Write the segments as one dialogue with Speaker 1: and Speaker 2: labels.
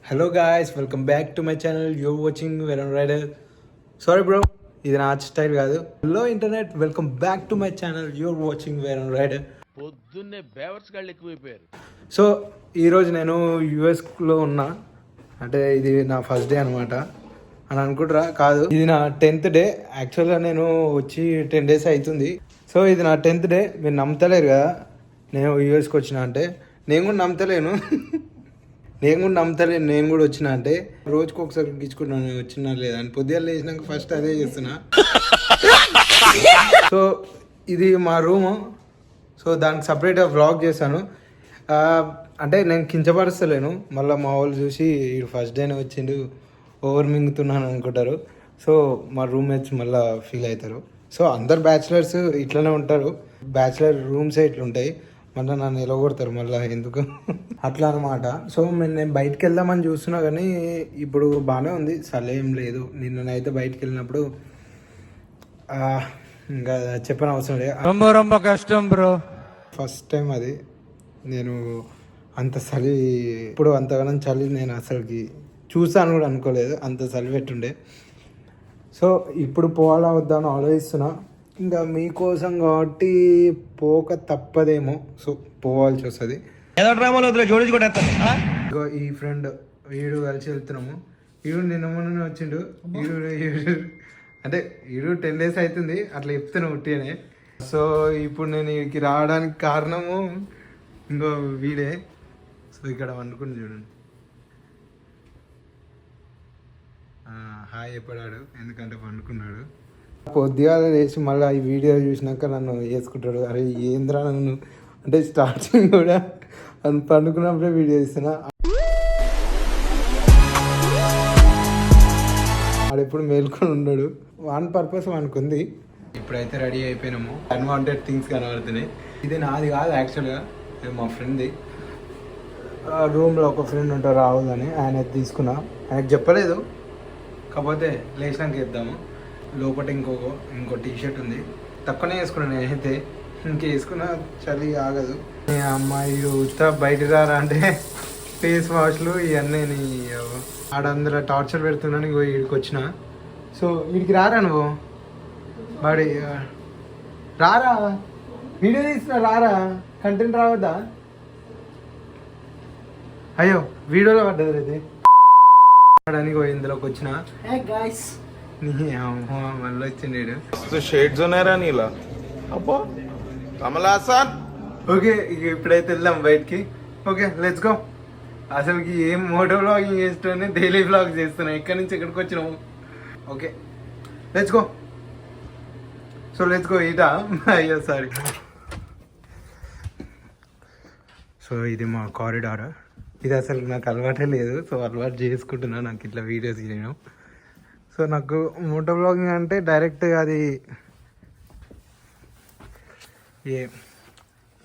Speaker 1: Hello guys, welcome back to my channel. You're watching Veron Rider. Sorry bro, ఇది నా style కాదు. Hello internet, welcome back to my channel. You're watching వేరన్ rider.
Speaker 2: పొద్దున్నే బేవర్స్ గాళ్ళు ఎక్కువైపోయారు.
Speaker 1: So ఈరోజు నేను యూఎస్లో ఉన్నా. అంటే ఇది నా ఫస్ట్ డే అనమాట అని అనుకుంటారా? కాదు, ఇది నా 10th డే. యాక్చువల్గా నేను వచ్చి 10 days అవుతుంది. సో ఇది నా 10th డే. మీరు నమ్ముతలేరు కదా నేను యూఎస్కి వచ్చిన అంటే. నేను కూడా నమ్ముతలేను. నేను కూడా వచ్చిన అంటే రోజుకి ఒకసారి గిచ్చుకుంటాను వచ్చినా లేదా అని. పొద్దున్న లేచినాక ఫస్ట్ అదే చేస్తున్నా. సో ఇది మా రూము. సో దానికి సపరేట్గా వ్లాగ్ చేశాను. అంటే నేను కించపరుస్తలేను, మళ్ళీ మా వాళ్ళు చూసి వీడు ఫస్ట్ డేనే వచ్చిండు ఓవర్ మింగుతున్నాను అనుకుంటారు. సో మా రూమ్మేట్స్ మళ్ళీ ఫీల్ అవుతారు. సో అందరు బ్యాచిలర్స్ ఇట్లనే ఉంటారు. బ్యాచిలర్ రూమ్సే ఇట్లుంటాయి. మళ్ళీ నన్ను ఎలగొడతారు మళ్ళీ ఎందుకు అట్లా అనమాట. సో నేను బయటకు వెళ్దామని చూస్తున్నా కానీ ఇప్పుడు బాగానే ఉంది, సలేం లేదు. నిన్ననైతే బయటకు వెళ్ళినప్పుడు ఇంకా చెప్పని అవసరం లేదు.
Speaker 3: ரொம்ப కష్టం బ్రో.
Speaker 1: ఫస్ట్ టైం అది. నేను అంత చలి, ఇప్పుడు అంతగానం చలి నేను అసలుకి చూసాను కూడా అనుకోలేదు, అంత చలి పెట్టుండే. సో ఇప్పుడు పోవాలా వద్దా అని ఆలోచిస్తున్నా. ఇంకా మీకోసం కాబట్టి పోక తప్పదేమో. సో పోవాల్సి వస్తుంది. ఇగో ఈ ఫ్రెండ్ వీడు కలిసి వెళ్తున్నాము. వీడు నిన్న మొన్న వచ్చిండు. అంటే వీడు 10 days అవుతుంది అట్లా చెప్తాను ఉట్టినే. సో ఇప్పుడు నేను వీడికి రావడానికి కారణము ఇంకో వీడే. సో ఇక్కడ వండుకుని చూడండి. హాయ్ చెప్పడాడు ఎందుకంటే వండుకున్నాడు. పొద్దుగాల లేచి మళ్ళీ ఈ వీడియో చూసినాక నన్ను వేసుకుంటాడు. అరే ఏంద్రా నన్ను అంటే స్టార్టింగ్ కూడా పండుకున్నప్పుడే వీడియో ఇస్తున్నా. ఆడెప్పుడు మేల్కొని ఉన్నాడు. వన్ పర్పస్ అనుకుంది. ఇప్పుడైతే రెడీ అయిపోయినాము. అన్వాంటెడ్ థింగ్స్ కనబడుతున్నాయి. ఇది నాది కాదు యాక్చువల్గా, ఇది మా ఫ్రెండ్ది. రూమ్లో ఒక ఫ్రెండ్ ఉంటారు రాహుల్ అని, ఆయన తీసుకున్నా. ఆయనకు చెప్పలేదు, కాకపోతే లేచినాక చెప్దాము. లోపల ఇంకో టీషర్ట్ ఉంది, తక్కువనే వేసుకున్నాను నేనైతే. వేసుకున్నా చలి ఆగదు. అమ్మాయి ఉత్తా బయట రారా అంటే ఫేస్ వాష్లు ఇవన్నీ ఆడందులో టార్చర్ పెడుతున్నాను. వీడికి వచ్చిన. సో వీడికి రారా నువ్వు వాడి రారా, వీడియో తీస్తున్నా రారా, కంటెంట్ రావద్దా? అయ్యో వీడియోలో పడ్డది అయితే ఆడానికి ఇందులోకి వచ్చిన. మళ్ళీ వచ్చిండు
Speaker 4: షేడ్స్ ఉన్నారా నీలా అబ్బో కమలాసన్.
Speaker 1: ఓకే ఇప్పుడైతే వెళ్దాం బయటికి. Okay let's go. అసలుకి ఏం మోటో వ్లాగింగ్ చేస్తున్నా, డైలీ వ్లాగ్ చేస్తున్నా. ఎక్కడి నుంచి ఎక్కడికి వచ్చినాము. Okay let's go. So let's go. ఇటా అయ్యో సారీ. సో ఇది మా కారిడార్. ఇది అసలు నాకు అలవాటే లేదు. సో అలవాటు చేసుకుంటున్నా నాకు ఇట్లా వీడియోస్ చేయడం. సో నాకు మోటో వ్లాగింగ్ అంటే డైరెక్ట్ అది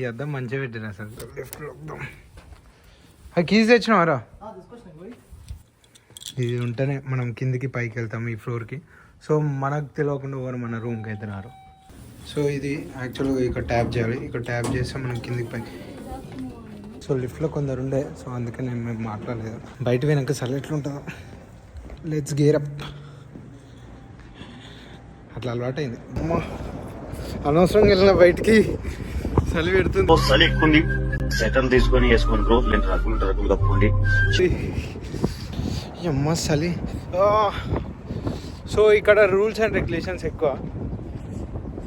Speaker 1: ఈ అద్దం మంచిగా పెట్టిన అసలు. లెఫ్ట్లో వద్దాం. అది కీస్ తెచ్చినావారా? ఇది ఉంటేనే మనం కిందికి పైకి వెళ్తాం ఈ ఫ్లోర్కి. సో మనకు తెలియకుండా ఎవరు మన రూమ్కి అయితే రారు. సో ఇది యాక్చువల్గా ఇక్కడ ట్యాప్ చేయాలి. ఇక్కడ ట్యాప్ చేస్తే మనం కిందికి పైకి. సో లిఫ్ట్లో కొందరు ఉండే, సో అందుకే మేము మాట్లాడలేదు. బయట పోయినాక చలి ఎట్లుంటుందో. Let's gear up. అట్లా అలవాటు అయింది. అమ్మా అనవసరంగా వెళ్ళిన బయటికి చలి పెడుతుంది.
Speaker 5: చలి ఎక్కుంది. సెటన్ తీసుకొని వేసుకొని బ్రో, నేను రకులు కప్పుకోండి.
Speaker 1: అమ్మ చలి. సో ఇక్కడ రూల్స్ అండ్ రెగ్యులేషన్స్ ఎక్కువ.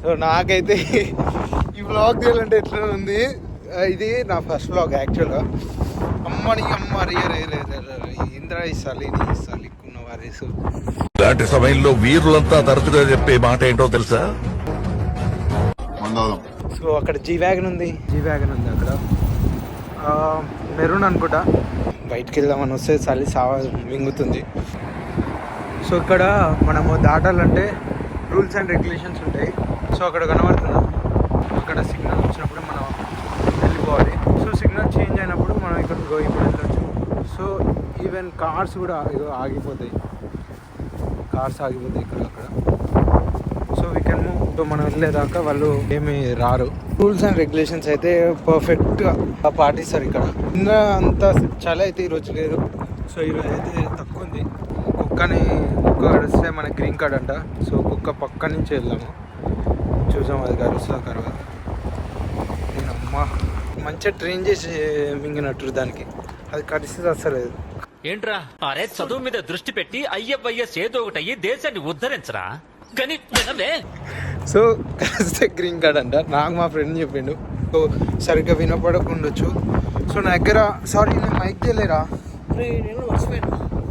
Speaker 1: సో నాకైతే ఈ వ్లాగ్ చేయాలంటే ఎట్లా ఉంది. ఇది నా ఫస్ట్ వ్లాగ్ యాక్చువల్గా. అమ్మని అమ్మ ఇంద్రా ఇస్తాలి ఉన్న వారేసు.
Speaker 4: ఇలాంటి సమయంలో వీరులంతా తరచుగా చెప్పే మాట ఏంటో తెలుసా?
Speaker 1: సో అక్కడ జీ వ్యాగన్ ఉంది అక్కడ. మెరూన్ అనుకుంటా. బయటికి వెళ్దామని వస్తే చలి మింగుతుంది. సో ఇక్కడ మనము దాటాలంటే రూల్స్ అండ్ రెగ్యులేషన్స్ ఉంటాయి. సో అక్కడ కనబడుతుందా, అక్కడ సిగ్నల్ వచ్చినప్పుడు మనం వెళ్ళిపోవాలి. సో సిగ్నల్ చేంజ్ అయినప్పుడు మనం ఇప్పుడు వెళ్ళొచ్చు. సో ఈవెన్ కార్స్ కూడా ఆగిపోతాయి ఇక్కడ అక్కడ. So we can move. మనం వెళ్ళేదాకా వాళ్ళు ఏమి రారు. రూల్స్ అండ్ రెగ్యులేషన్స్ అయితే పర్ఫెక్ట్గా పాటిస్తారు ఇక్కడ. అంత చలి అయితే ఈరోజు లేదు. సో ఈరోజు అయితే తక్కువ ఉంది. కుక్క కరిస్తే మన గ్రీన్ కార్డ్ అంట. సో కుక్క పక్క నుంచి వెళ్దాము, చూసాం అది కరుస్తా కరవదు. నేనమ్మా మంచిగా ట్రైన్ చేసి మింగినట్టు దానికి, అది కరిస్తే అస్సలేదు.
Speaker 3: ఏంట్రా అరే చదువు మీద దృష్టి పెట్టి అయ్యవయ్యస్ ఏదో ఒకటయ్యి దేశాన్ని ఉద్ధరించరా కానీ వినలే.
Speaker 1: సో కరిస్తే గ్రీన్ కార్డ్ అంట. నాకు మా ఫ్రెండ్ చెప్పిండు. సో సరిగ్గా వినపడకుండొచ్చు. సో నా దగ్గర సారీ నేను మైక్ చేయలేరా,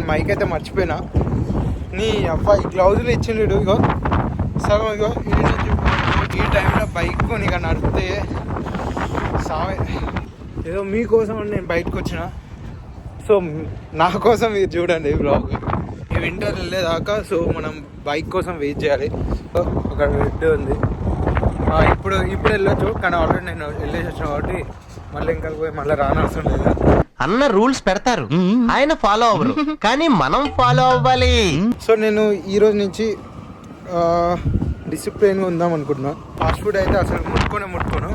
Speaker 1: మైక్ అయితే మర్చిపోయినా. నీ అబ్బాయి గ్లౌజులు ఇచ్చిండు ఇగో సగం, ఇగో ఈ టైంలో బైక్ కొని ఇక నడిపితే సావే. ఏదో మీకోసం నేను బయటకు వచ్చిన. సో నా కోసం మీరు చూడండి బ్లాగ్. ఈ వింటర్ వెళ్ళేదాకా సో మనం బైక్ కోసం వెయిట్ చేయాలి. సో అక్కడ రెడ్ ఉంది, ఇప్పుడు వెళ్ళొచ్చు. కానీ ఆల్రెడీ నేను వెళ్ళేసి వచ్చిన కాబట్టి మళ్ళీ ఇంకా పోయి మళ్ళీ రానవసరం లేదు.
Speaker 6: అన్న రూల్స్ పెడతారు, ఆయన ఫాలో అవ్వరు, కానీ మనం ఫాలో అవ్వాలి.
Speaker 1: సో నేను ఈ రోజు నుంచి డిసిప్లైన్గా ఉందాం అనుకుంటున్నా. ఫాస్ట్ ఫుడ్ అయితే అసలు ముట్టుకోను.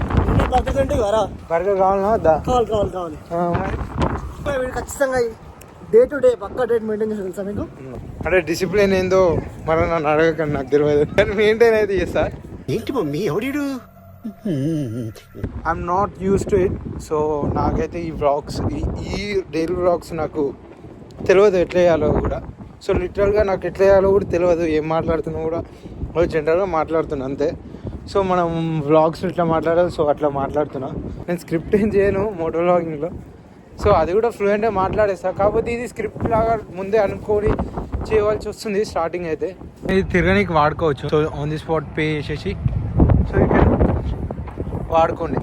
Speaker 1: బర్గర్ కావాలన్నా
Speaker 7: కావాలి ఖచ్చితంగా డే టు డే పక్కా డేట్ మెయింటైన్ చేసి తెలుసా మీకు?
Speaker 1: అంటే డిసిప్లైన్ ఏందో మరి నన్ను అడగకండి, నాకు తెలియదు. కానీ మెయింటైన్ అయితే చేస్తా.
Speaker 7: ఏంటి మమ్మీ ఎవడీడు?
Speaker 1: I'm not use to it. So నాకైతే ఈ వ్లాగ్స్, ఈ డైలీ వ్లాగ్స్ నాకు తెలియదు ఎట్లా వేయాలో కూడా. సో లిటరల్గా నాకు ఎట్లా వేయాలో కూడా తెలియదు. ఏం మాట్లాడుతున్నా కూడా జనరల్గా మాట్లాడుతున్నా అంతే. సో మనం వ్లాగ్స్ ఇట్లా మాట్లాడాలి, సో అట్లా మాట్లాడుతున్నా. నేను స్క్రిప్ట్ ఏం చేయను మోటో వ్లాగింగ్లో. సో అది కూడా ఫ్లూయెంట్గా మాట్లాడేస్తా. కాకపోతే ఇది స్క్రిప్ట్ లాగా ముందే అనుకొని చేయవలసి వస్తుంది స్టార్టింగ్ అయితే. ఇది తిరగడానికి వాడుకోవచ్చు. So on the spot pay చేసేసి సో ఇక్కడ వాడుకోండి.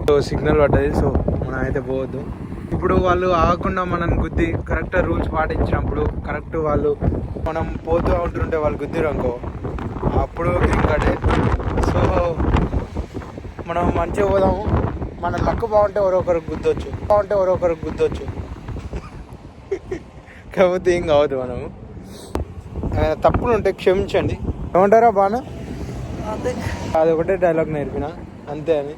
Speaker 1: సో సిగ్నల్ పడ్డది, సో మనం అయితే పోవద్దు. ఇప్పుడు వాళ్ళు ఆగకుండా మనం గుద్ది కరెక్ట్గా రూల్స్ పాటించినప్పుడు, కరెక్ట్ వాళ్ళు మనం పోతూ ఉంటుంటే వాళ్ళు గుద్దిరు అనుకో, అప్పుడు గ్రీన్ కార్డే. సో మనం మంచిగా పోదాము. మన లక్ బాగుంటే ఎవరొకరికి గుద్దొచ్చు. కాకపోతే ఏం కావద్దు. మనము తప్పులు ఉంటే క్షమించండి. ఏమంటారా బాను? అది ఒకటే డైలాగ్ నేర్పిన అంతే అని.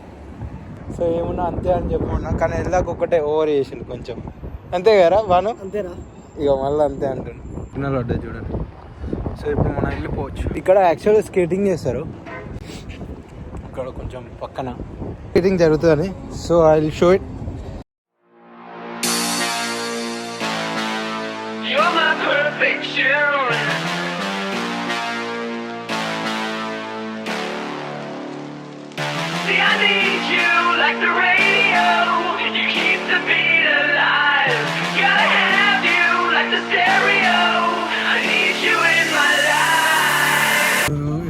Speaker 1: సో ఏమన్నా అంతే అని చెప్పమన్నా, కానీ వెళ్ళాక ఒకటే ఓవర్ చేసిండు కొంచెం. అంతే కదా బాను?
Speaker 7: అంతేనా?
Speaker 1: ఇక మళ్ళీ అంతే అంటుండు. సిగ్నల్ పడ్డది చూడండి. సో ఇప్పుడు మనం వెళ్ళిపోవచ్చు. ఇక్కడ యాక్చువల్గా స్కేటింగ్ చేస్తారు, ఇక్కడ కొంచెం పక్కన స్కేటింగ్ జరుగుతుందని. So I will show it.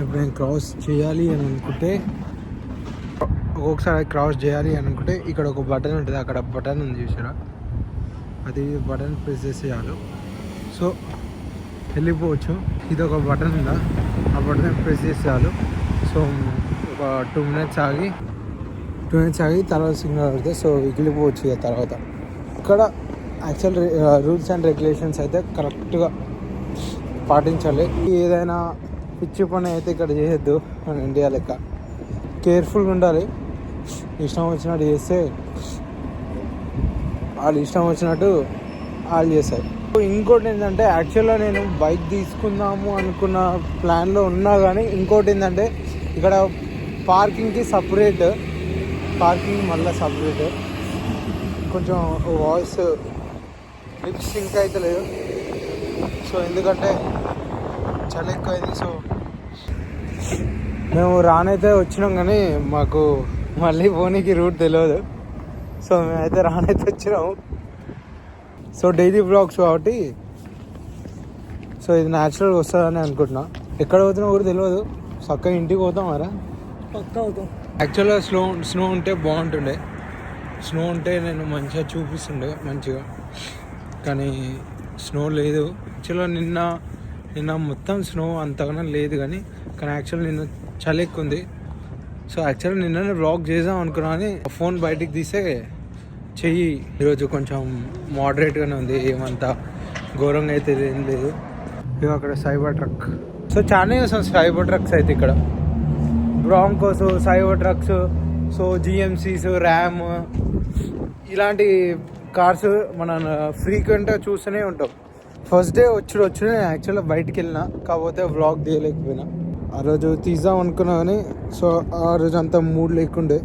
Speaker 1: ఎప్పుడైనా క్రాస్ చేయాలి అని అనుకుంటే, ఒక్కొక్కసారి క్రాస్ చేయాలి అని అనుకుంటే ఇక్కడ ఒక బటన్ ఉంటుంది. అక్కడ బటన్ ఉంది చూసారా, అది బటన్ ప్రెస్ చేసి చాలు. సో వెళ్ళిపోవచ్చు. ఇది ఒక బటన్ ఉందా, ఆ బటన్ ప్రెస్ చేసి చాలు. సో ఒక 2 minutes ఆగి తర్వాత సిగ్నల్ పడితే సో వెళ్ళిపోవచ్చు. ఇక తర్వాత ఇక్కడ యాక్చువల్ రూల్స్ అండ్ రెగ్యులేషన్స్ అయితే కరెక్ట్గా పాటించాలి. ఏదైనా పిచ్చి పని అయితే ఇక్కడ చేయొద్దు. మన ఇండియా లెక్క కేర్ఫుల్గా ఉండాలి. ఇష్టం వచ్చినట్టు చేస్తే వాళ్ళు చేస్తారు. ఇంకోటి ఏంటంటే, యాక్చువల్గా నేను బైక్ తీసుకుందాము అనుకున్న ప్లాన్లో ఉన్నా కానీ ఇంకోటి ఏంటంటే, ఇక్కడ పార్కింగ్కి సపరేట్, పార్కింగ్ మళ్ళీ సపరేట్. కొంచెం వాయిస్ లిప్ సింక్ అయితే లేదు. సో ఎందుకంటే చలి ఎక్కువైంది. సో మేము రానైతే వచ్చినాం కానీ మాకు మళ్ళీ పోనీకి రూట్ తెలియదు. సో మేమైతే రానైతే వచ్చినాము. సో డైలీ బ్లాగ్స్ కాబట్టి సో ఇది న్యాచురల్గా వస్తుందని అనుకుంటున్నా. ఎక్కడ పోతున్నా కూడా తెలియదు. చక్కగా ఇంటికి పోతాం మరా.
Speaker 7: పక్కా అవుతాం.
Speaker 1: యాక్చువల్గా స్నో ఉంటే బాగుంటుండే. స్నో ఉంటే నేను మంచిగా చూపిస్తుండే మంచిగా, కానీ స్నో లేదు. యాక్చువల్గా నిన్న మొత్తం స్నో అంతగానో లేదు, కానీ యాక్చువల్గా నిన్న చలి ఎక్కువ ఉంది. సో యాక్చువల్గా నిన్ననే వ్లాగ్ చేద్దాం అనుకున్నా కానీ ఫోన్ బయటికి తీస్తే చెయ్యి ఈరోజు కొంచెం మోడరేట్గానే ఉంది, ఏమంతా ఘోరంగా అయితే ఏం లేదు. ఇక అక్కడ సైబర్ ట్రక్. సో చాలా చూసాం సైబర్ ట్రక్స్ అయితే ఇక్కడ, Broncos, cyber trucks, so GMCs, Ram, ఇలాంటి కార్స్ మన ఫ్రీక్వెంట్గా చూస్తూనే ఉంటాం. ఫస్ట్ డే వచ్చి నేను యాక్చువల్గా బయటికి వెళ్ళిన, కాకపోతే వ్లాగ్ తీయలేకపోయినా. ఆ రోజు తీద్దాం అనుకున్నా కానీ సో ఆ రోజు అంత మూడ్ లేకుండే,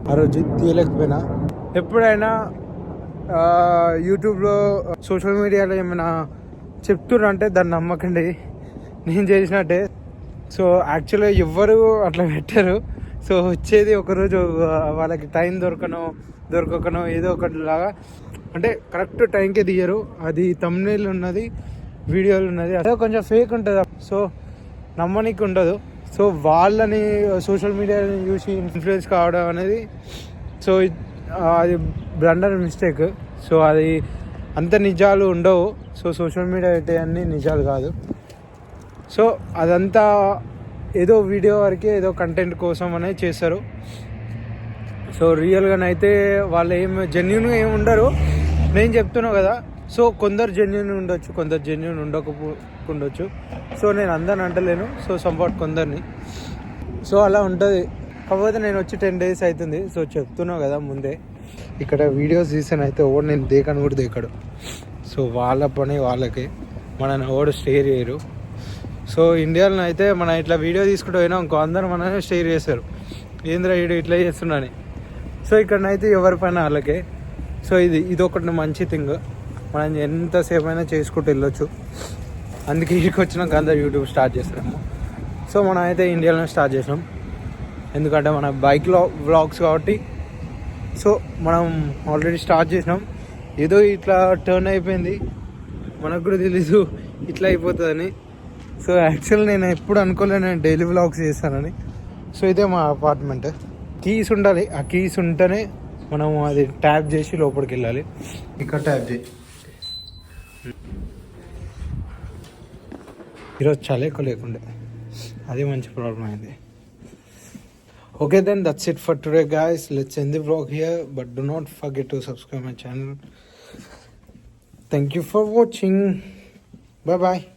Speaker 1: ఆ రోజు తీయలేకపోయినా. ఎప్పుడైనా యూట్యూబ్లో సోషల్ మీడియాలో ఏమైనా చెప్తుర్రంటే దాన్ని నమ్మకండి, నేను చేసినట్టే. సో యాక్చువల్గా ఎవ్వరు అట్లా పెట్టారు. సో వచ్చేది ఒకరోజు వాళ్ళకి టైం దొరకకనో ఏదో ఒకటి లాగా, అంటే కరెక్ట్ టైంకే తీయరు. అది థంబ్నెయిల్ ఉన్నది, వీడియోలు ఉన్నది, అదే కొంచెం ఫేక్ ఉంటుంది. సో నమ్మనికి ఉండదు. సో వాళ్ళని సోషల్ మీడియాని చూసి ఇన్ఫ్లుయెన్స్ కావడం అనేది సో అది బ్లండర్ మిస్టేక్. సో అది అంత నిజాలు ఉండవు. సో సోషల్ మీడియా అయితే అన్నీ నిజాలు కాదు. సో అదంతా ఏదో వీడియో వరకే, ఏదో కంటెంట్ కోసం అనేది చేస్తారు. సో రియల్గానైతే వాళ్ళు జెన్యున్గా ఏమి ఉండరు. నేను చెప్తున్నా కదా, సో కొందరు జెన్యున్ ఉండొచ్చు, కొందరు జెన్యున్ ఉండకపోవచ్చు. సో నేను అందరిని అంటలేను, సో సంపాట్ కొందరిని. సో అలా ఉంటుంది. కాకపోతే నేను వచ్చి 10 days అవుతుంది. సో చెప్తున్నా కదా ముందే, ఇక్కడ వీడియోస్ తీసానైతే ఓడు నేను దేకను కూడా దేకడు. సో వాళ్ళ పని వాళ్ళకి, మనని ఓడు స్టేర్ చేయరు. సో ఇండియాలో అయితే మనం ఇట్లా వీడియో తీసుకుంటూ పోయినా ఇంకో అందరూ మననే స్టేర్ చేస్తారు, ఏంద్రా వీడియో ఇట్లా చేస్తున్నాని. సో ఇక్కడనైతే ఎవరి పైన వాళ్ళకే. సో ఇది ఒకటి మంచి థింగ్, మనం ఎంతసేపు అయినా చేసుకుంటూ వెళ్ళొచ్చు. అందుకే ఇక్కడికి వచ్చినాక అందరు యూట్యూబ్ స్టార్ట్ చేస్తాము. సో మనం అయితే ఇండియాలో స్టార్ట్ చేసినాం, ఎందుకంటే మన బైక్లో వ్లాగ్స్ కాబట్టి. సో మనం ఆల్రెడీ స్టార్ట్ చేసినాం. ఏదో ఇట్లా టర్న్ అయిపోయింది, మనకు కూడా తెలీదు ఇట్లా అయిపోతుందని. సో యాక్చువల్ నేను ఎప్పుడు అనుకోలేను నేను డైలీ వ్లాగ్స్ చేస్తానని. సో ఇదే మా అపార్ట్మెంట్. కీస్ ఉండాలి, ఆ కీస్ ఉంటేనే మనం అది ట్యాప్ చేసి లోపలికి వెళ్ళాలి. ఇక్కడ ట్యాప్ చేయి. ఈరోజు చాలా ఎక్కువ లేకుండే, అదే మంచి ప్రాబ్లం అయింది. Okay then, that's it for today guys. Let's end the vlog here, but do not forget to subscribe my channel. Thank you for watching. Bye bye.